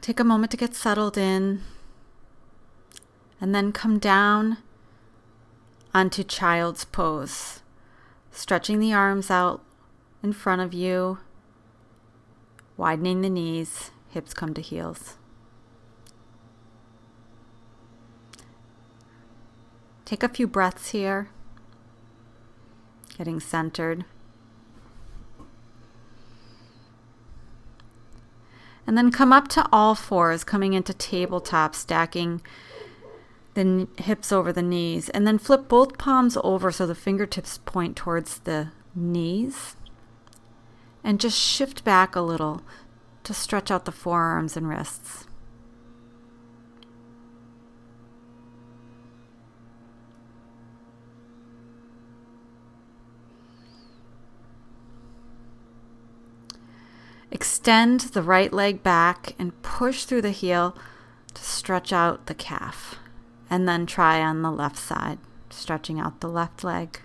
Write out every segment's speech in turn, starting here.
Take a moment to get settled in, and then come down onto child's pose, stretching the arms out in front of you, widening the knees, hips come to heels. Take a few breaths here, getting centered. And then come up to all fours, coming into tabletop, stacking the hips over the knees. And then flip both palms over so the fingertips point towards the knees. And just shift back a little to stretch out the forearms and wrists. Extend the right leg back and push through the heel to stretch out the calf. And then try on the left side, stretching out the left leg.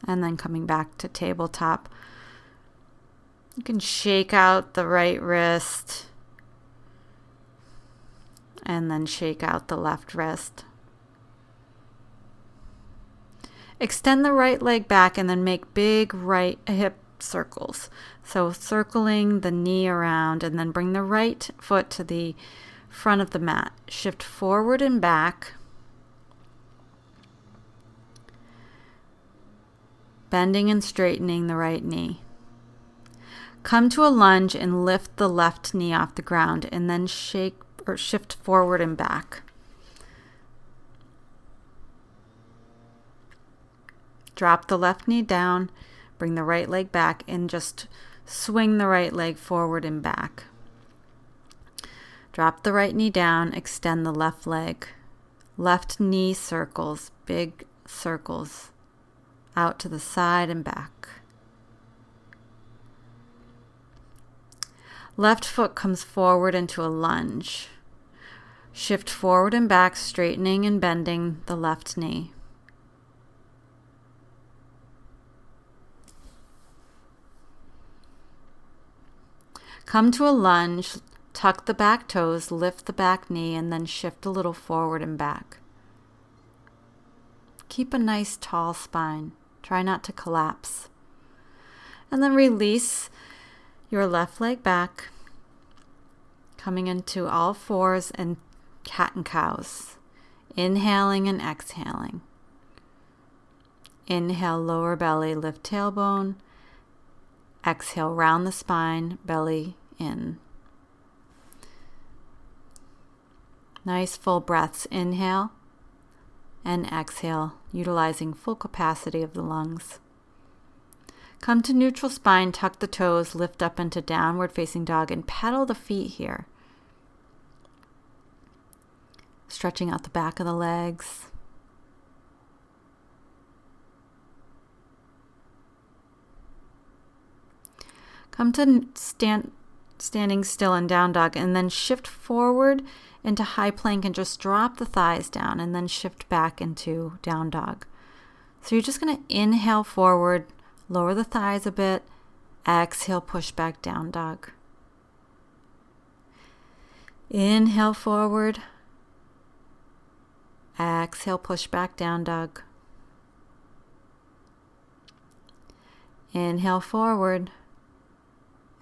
And then coming back to tabletop. You can shake out the right wrist and then shake out the left wrist. Extend the right leg back and then make big right hip circles. So circling the knee around and then bring the right foot to the front of the mat. Shift forward and back. Bending and straightening the right knee. Come to a lunge and lift the left knee off the ground and then shake or shift forward and back. Drop the left knee down, bring the right leg back, and just swing the right leg forward and back. Drop the right knee down, extend the left leg. Left knee circles, big circles, out to the side and back. Left foot comes forward into a lunge. Shift forward and back, straightening and bending the left knee. Come to a lunge, tuck the back toes, lift the back knee, and then shift a little forward and back. Keep a nice tall spine. Try not to collapse. And then release your left leg back, coming into all fours and cat and cows. Inhaling and exhaling. Inhale, lower belly, lift tailbone. Exhale, round the spine, belly in. Nice full breaths. Inhale and exhale, utilizing full capacity of the lungs. Come to neutral spine, tuck the toes, lift up into downward facing dog, and pedal the feet here. Stretching out the back of the legs. Come to standing still in down dog and then shift forward into high plank and just drop the thighs down and then shift back into down dog. So you're just going to inhale forward, lower the thighs a bit, exhale, push back down dog. Inhale forward, exhale, push back down dog. Inhale forward.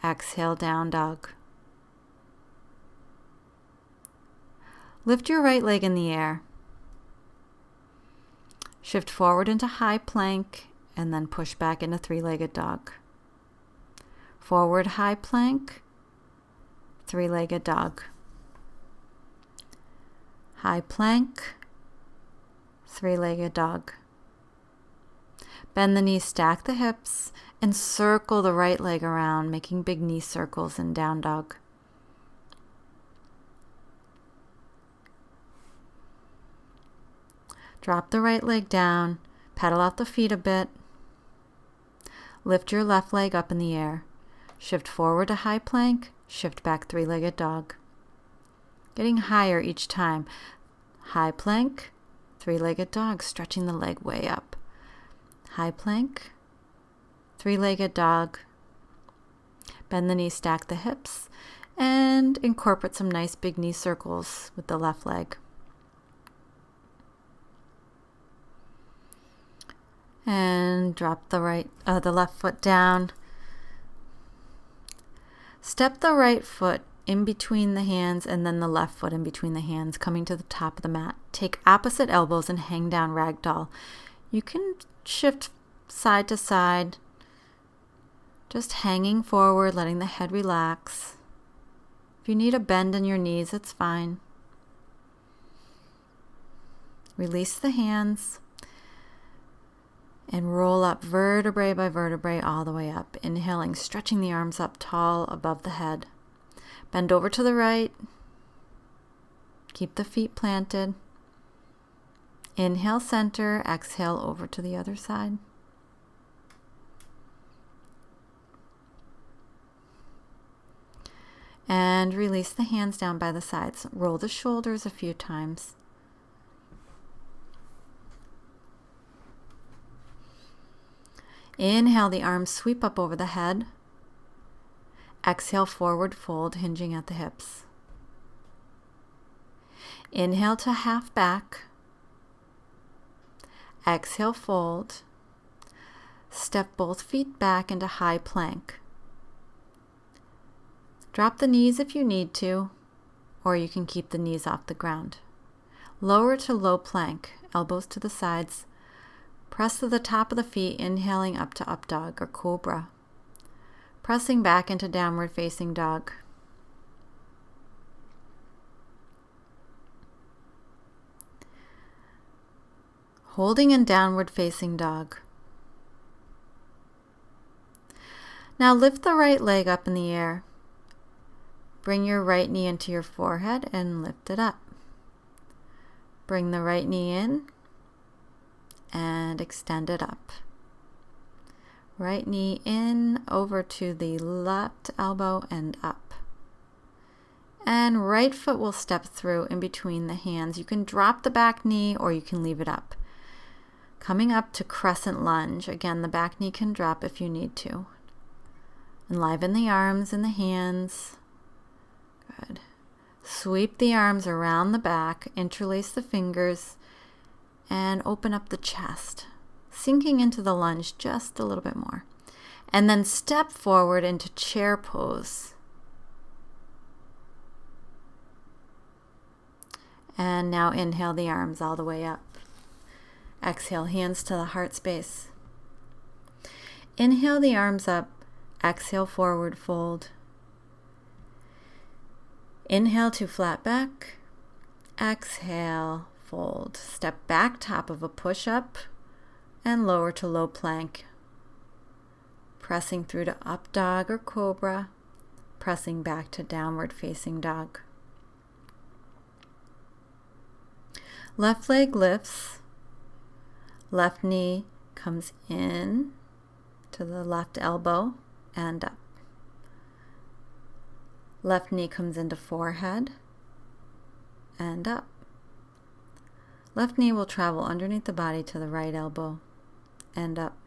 Exhale, down dog. Lift your right leg in the air. Shift forward into high plank and then push back into three-legged dog. Forward high plank, three-legged dog. High plank, three-legged dog. Bend the knees, stack the hips, and circle the right leg around, making big knee circles in down dog. Drop the right leg down, pedal out the feet a bit. Lift your left leg up in the air. Shift forward to high plank, shift back three-legged dog. Getting higher each time. High plank, three-legged dog, stretching the leg way up. High plank, Three-legged dog. Bend the knees, stack the hips, and incorporate some nice big knee circles with the left leg. And drop the left foot down. Step the right foot in between the hands and then the left foot in between the hands, coming to the top of the mat. Take opposite elbows and hang down ragdoll. You can shift side to side, just hanging forward, letting the head relax. If you need a bend in your knees, it's fine. Release the hands and roll up vertebrae by vertebrae all the way up. Inhaling, stretching the arms up tall above the head. Bend over to the right. Keep the feet planted. Inhale, center. Exhale, over to the other side. And release the hands down by the sides. Roll the shoulders a few times. Inhale, the arms sweep up over the head. Exhale, forward fold, hinging at the hips. Inhale to half back. Exhale, fold. Step both feet back into high plank. Drop the knees if you need to, or you can keep the knees off the ground. Lower to low plank, elbows to the sides. Press to the top of the feet, inhaling up to up dog or cobra. Pressing back into downward facing dog. Holding in downward facing dog. Now lift the right leg up in the air. Bring your right knee into your forehead and lift it up. Bring the right knee in and extend it up. Right knee in, over to the left elbow and up. And right foot will step through in between the hands. You can drop the back knee or you can leave it up. Coming up to crescent lunge. Again, the back knee can drop if you need to. Enliven the arms and the hands. Good. Sweep the arms around the back, interlace the fingers, and open up the chest, sinking into the lunge just a little bit more. And then step forward into chair pose. And now inhale the arms all the way up. Exhale, hands to the heart space. Inhale the arms up. Exhale, forward fold. Inhale to flat back. Exhale, fold. Step back, top of a push-up, and lower to low plank. Pressing through to up dog or cobra. Pressing back to downward facing dog. Left leg lifts. Left knee comes in to the left elbow and up. Left knee comes into forehead and up. Left knee will travel underneath the body to the right elbow and up.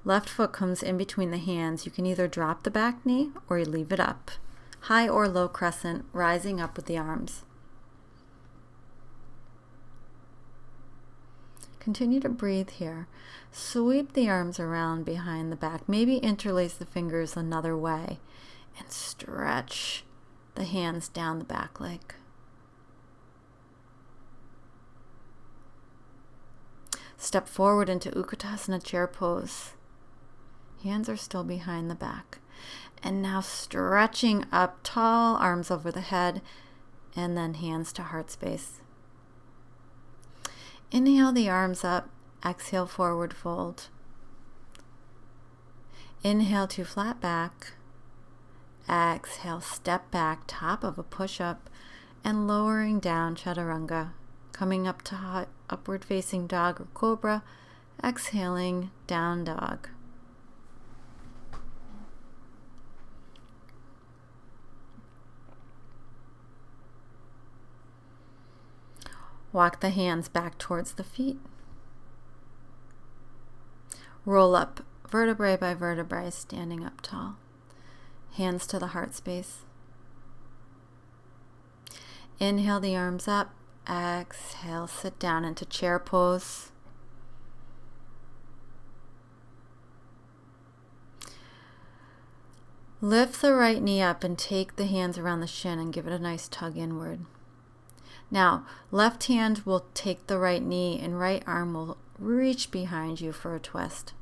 Left foot comes in between the hands. You can either drop the back knee or you leave it up. High or low crescent, rising up with the arms. Continue to breathe here. Sweep the arms around behind the back. Maybe interlace the fingers another way and stretch the hands down the back leg. Step forward into Utkatasana chair pose. Hands are still behind the back. And now stretching up tall, arms over the head, and then hands to heart space. Inhale the arms up, exhale forward fold. Inhale to flat back. Exhale, step back, top of a push-up, and lowering down chaturanga. Coming up to upward facing dog or cobra, exhaling, down dog. Walk the hands back towards the feet. Roll up vertebrae by vertebrae, standing up tall. Hands to the heart space. Inhale the arms up. Exhale, sit down into chair pose. Lift the right knee up and take the hands around the shin and give it a nice tug inward. Now, left hand will take the right knee and right arm will reach behind you for a twist.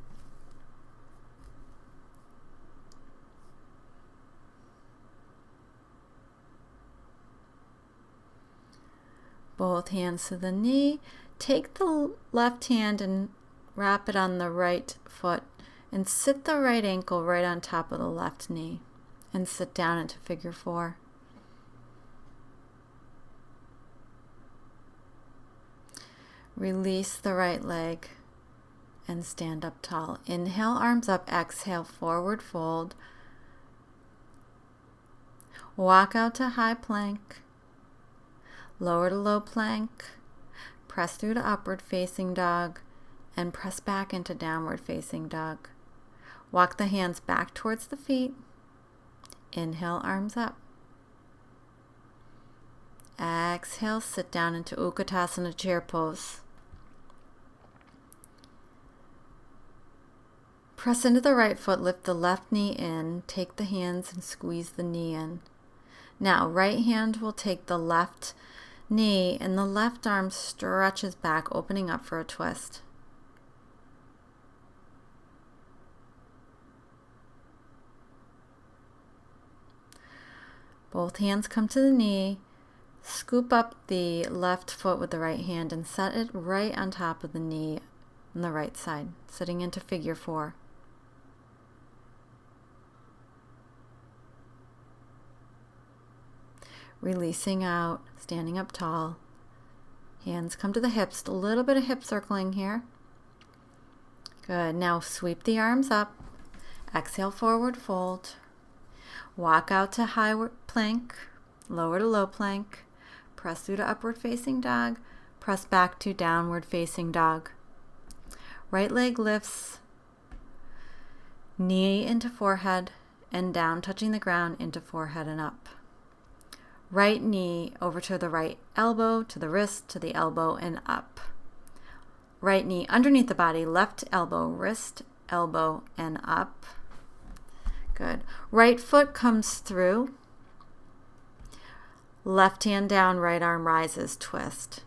Both hands to the knee. Take the left hand and wrap it on the right foot and sit the right ankle right on top of the left knee and sit down into figure 4. Release the right leg and stand up tall. Inhale, arms up. Exhale, forward fold. Walk out to high plank. Lower to low plank. Press through to upward facing dog and press back into downward facing dog. Walk the hands back towards the feet. Inhale, arms up. Exhale, sit down into Utkatasana chair pose. Press into the right foot, lift the left knee in, take the hands and squeeze the knee in. Now, right hand will take the left knee and the left arm stretches back, opening up for a twist. Both hands come to the knee. Scoop up the left foot with the right hand and set it right on top of the knee on the right side, sitting into figure 4. Releasing out, standing up tall. Hands come to the hips, a little bit of hip circling here. Good. Now sweep the arms up. Exhale, forward fold. Walk out to high plank, lower to low plank. Press through to upward facing dog. Press back to downward facing dog. Right leg lifts, knee into forehead and down, touching the ground into forehead and up. Right knee over to the right elbow, to the wrist, to the elbow, and up. Right knee underneath the body, left elbow, wrist, elbow, and up. Good. Right foot comes through. Left hand down, right arm rises, twist.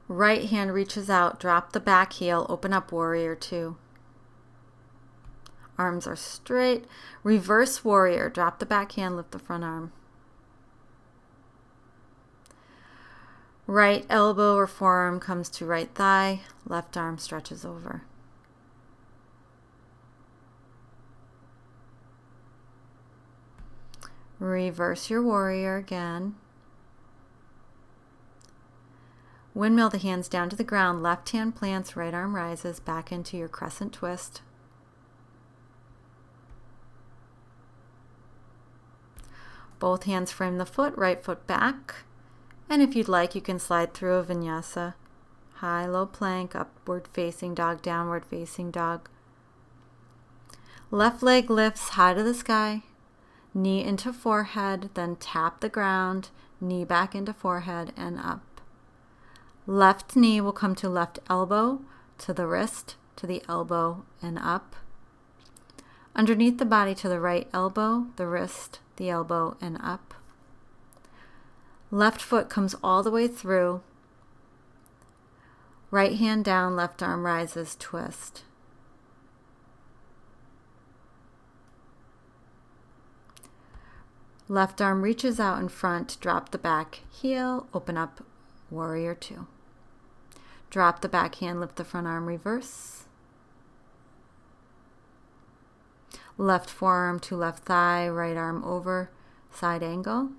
Right hand reaches out, drop the back heel, open up warrior 2. Arms are straight. Reverse warrior, drop the back hand, lift the front arm. Right elbow or forearm comes to right thigh, left arm stretches over. Reverse your warrior again. Windmill the hands down to the ground, left hand plants, right arm rises, back into your crescent twist. Both hands frame the foot, right foot back. And if you'd like, you can slide through a vinyasa. High, low plank, upward facing dog, downward facing dog. Left leg lifts high to the sky, knee into forehead, then tap the ground, knee back into forehead and up. Left knee will come to left elbow, to the wrist, to the elbow, and up. Underneath the body to the right elbow, the wrist, the elbow, and up. Left foot comes all the way through. Right hand down, left arm rises, twist. Left arm reaches out in front, drop the back heel, open up, warrior 2. Drop the back hand, lift the front arm, reverse. Left forearm to left thigh, right arm over, side angle.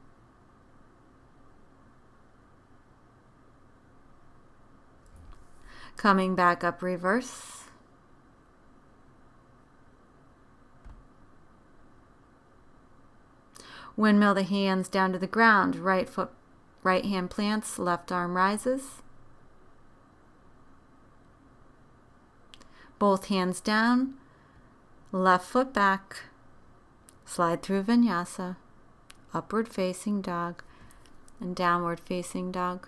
Coming back up, reverse. Windmill the hands down to the ground. Right hand plants, left arm rises. Both hands down, left foot back. Slide through vinyasa, upward facing dog, and downward facing dog.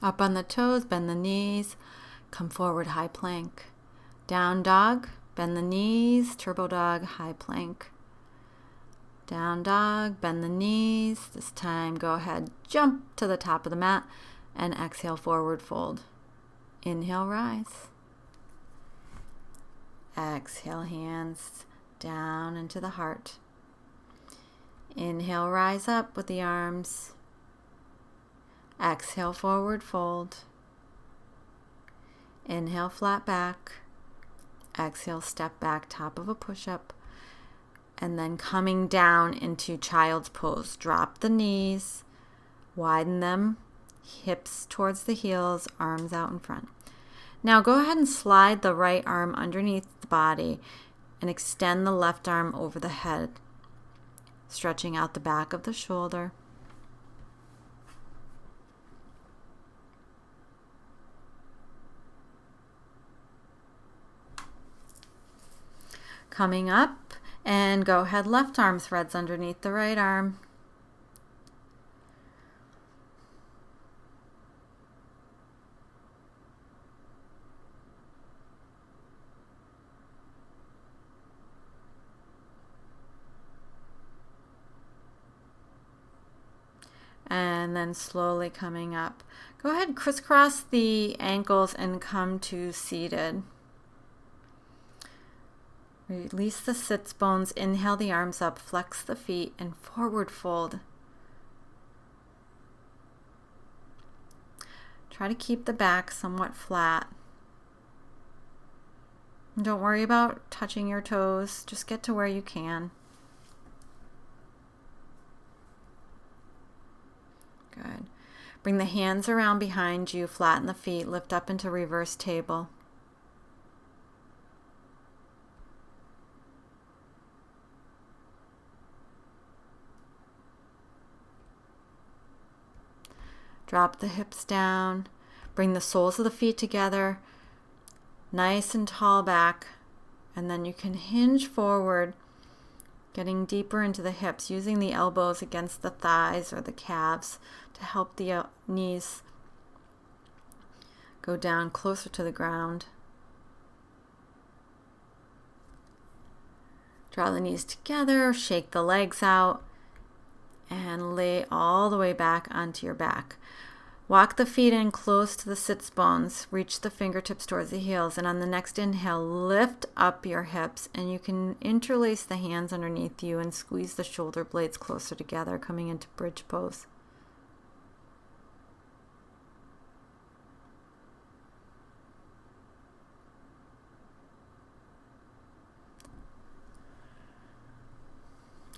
Up on the toes, bend the knees, come forward, high plank. Down dog, bend the knees, turbo dog, high plank. Down dog, bend the knees. This time go ahead, jump to the top of the mat and exhale, forward fold. Inhale, rise. Exhale, hands down into the heart. Inhale, rise up with the arms. Exhale, forward fold. Inhale, flat back. Exhale, step back, top of a push-up. And then coming down into child's pose. Drop the knees, widen them, hips towards the heels, arms out in front. Now go ahead and slide the right arm underneath the body and extend the left arm over the head, stretching out the back of the shoulder. Coming up, and go ahead, left arm threads underneath the right arm. And then slowly coming up. Go ahead, crisscross the ankles and come to seated. Release the sits bones, inhale the arms up, flex the feet, and forward fold. Try to keep the back somewhat flat. And don't worry about touching your toes, just get to where you can. Good. Bring the hands around behind you, flatten the feet, lift up into reverse table. Drop the hips down, bring the soles of the feet together, nice and tall back, and then you can hinge forward, getting deeper into the hips, using the elbows against the thighs or the calves to help the knees go down closer to the ground. Draw the knees together, shake the legs out, and lay all the way back onto your back. Walk the feet in close to the sits bones. Reach the fingertips towards the heels. And on the next inhale, lift up your hips. And you can interlace the hands underneath you and squeeze the shoulder blades closer together, coming into bridge pose.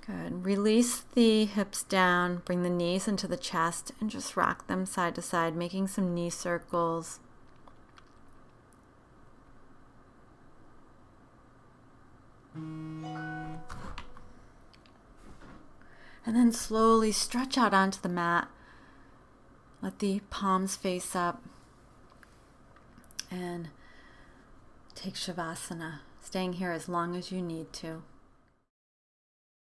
Good. Release the hips down, bring the knees into the chest, and just rock them side to side, making some knee circles. And then slowly stretch out onto the mat. Let the palms face up. And take Shavasana, staying here as long as you need to.